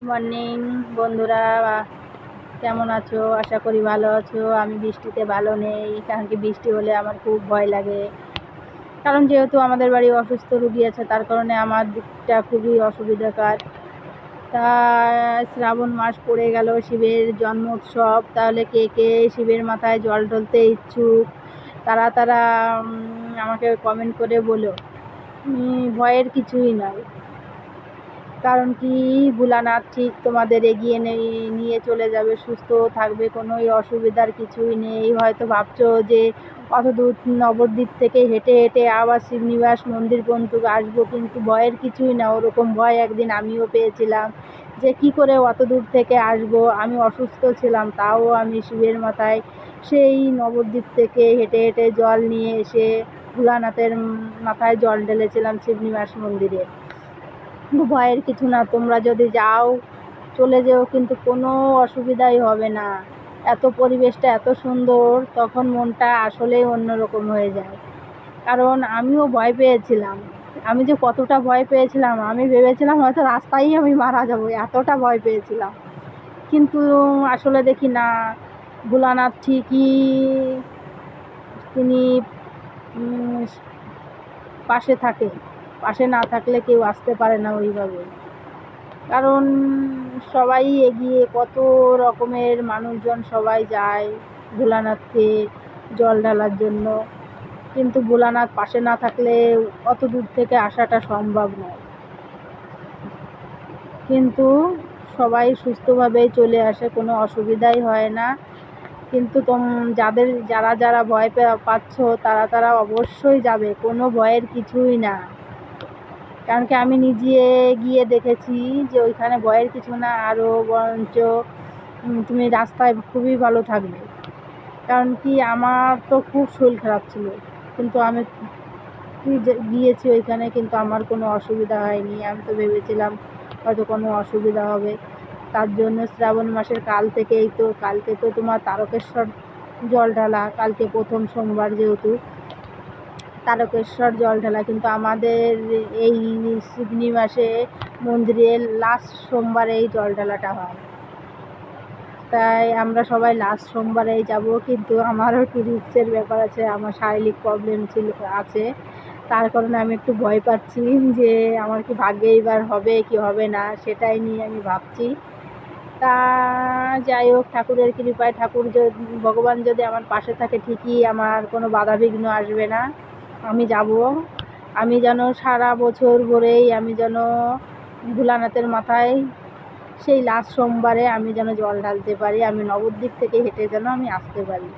Morning বন্ধুরা, কেমন আছো? আশা করি ভালো আছো। আমি বৃষ্টিতে ভালো নেই, কারণ কি বৃষ্টি হলে আমার খুব ভয় লাগে। কারণ যেহেতু আমাদের বাড়ি অসুস্থ রুগী আছে, তার কারণে আমার দিকটা খুবই অসুবিধাকর। তা শ্রাবণ মাস পড়ে গেল, শিবের জন্ম উৎসব। তাহলে কে কে শিবের মাথায় জল ঢালতে ইচ্ছুক তারা তারা আমাকে কমেন্ট করে বলো। ভয়ের কিছুই নাই, কারণ কি ভোলানাথ ঠিক তোমাদের এগিয়ে নিয়ে চলে যাবে, সুস্থ থাকবে, কোনোই অসুবিধার কিছুই নেই। হয়তো ভাবছো যে অত দূর নবদ্বীপ থেকে হেঁটে হেঁটে আবার শ্রীনিবাস মন্দির পর্যন্ত আসবো, কিন্তু ভয়ের কিছুই না। ওরকম ভয় একদিন আমিও পেয়েছিলাম যে কি করে অত দূর থেকে আসবো। আমি অসুস্থ ছিলাম, তাও আমি শিবের মাথায় সেই নবদ্বীপ থেকে হেঁটে হেঁটে জল নিয়ে এসে ভোলানাথের মাথায় জল ঢেলেছিলাম শ্রীনিবাস মন্দিরে। কিন্তু ভয়ের কিছু না, তোমরা যদি যাও চলে যেও, কিন্তু কোনো অসুবিধাই হবে না। এত পরিবেশটা এত সুন্দর, তখন মনটা আসলেই অন্যরকম হয়ে যায়। কারণ আমিও ভয় পেয়েছিলাম। আমি যে কতটা ভয় পেয়েছিলাম, আমি ভেবেছিলাম হয়তো রাস্তায় আমি মারা যাবো, এতটা ভয় পেয়েছিলাম। কিন্তু আসলে দেখি না, ভোলানাথ ঠিকই তিনি পাশে থাকে। পাশে না থাকলে কেউ আসতে পারে না ওইভাবে। কারণ সবাই এগিয়ে, কত রকমের মানুষজন সবাই যায় ভোলানাথকে জল ঢালার জন্য, কিন্তু ভোলানাথ পাশে না থাকলে অত দূর থেকে আসাটা সম্ভব নয়। কিন্তু সবাই সুস্থভাবেই চলে আসে, কোনো অসুবিধাই হয় না। কিন্তু যারা যারা ভয় পাচ্ছ তারা অবশ্যই যাবে, কোনো ভয়ের কিছুই না। কারণ কি আমি নিজে গিয়ে দেখেছি যে ওইখানে ভয়ের কিছু না, আরও বরঞ্চ তুমি রাস্তায় খুবই ভালো থাকবে। কারণ কি আমার তো খুব শরীর খারাপ ছিল, কিন্তু আমি গিয়েছি ওইখানে, কিন্তু আমার কোনো অসুবিধা হয়নি। আমি তো ভেবেছিলাম হয়তো কোনো অসুবিধা হবে। তার জন্য শ্রাবণ মাসের কালকে তো তোমার তারকেশ্বর জল ঢালা, কালকে প্রথম সোমবার, যেহেতু তারকেশ্বর জল ঢালা। কিন্তু আমাদের এই শিবনী মাসে মন্দিরের লাস্ট সোমবারেই জল ঢালাটা হয়, তাই আমরা সবাই লাস্ট সোমবারেই যাব। কিন্তু আমারও একটু রিস্কের ব্যাপার আছে, আমার শারীরিক প্রবলেম আছে, তার কারণে আমি একটু ভয় পাচ্ছি যে আমার কি ভাগ্যে এইবার হবে কি হবে না, সেটাই নিয়ে আমি ভাবছি। তা যাই হোক, ঠাকুরের কৃপায়, ভগবান যদি আমার পাশে থাকে, ঠিকই আমার কোনো বাধা বিঘ্ন আসবে না। আমি যাব। আমি যেন সারা বছর ভরেই আমি যেন ভোলানাথের মাথায় সেই লাস্ট সোমবারে আমি যেন জল ঢালতে পারি, আমি নবদ্বীপ থেকে হেঁটে যেন আমি আসতে পারি।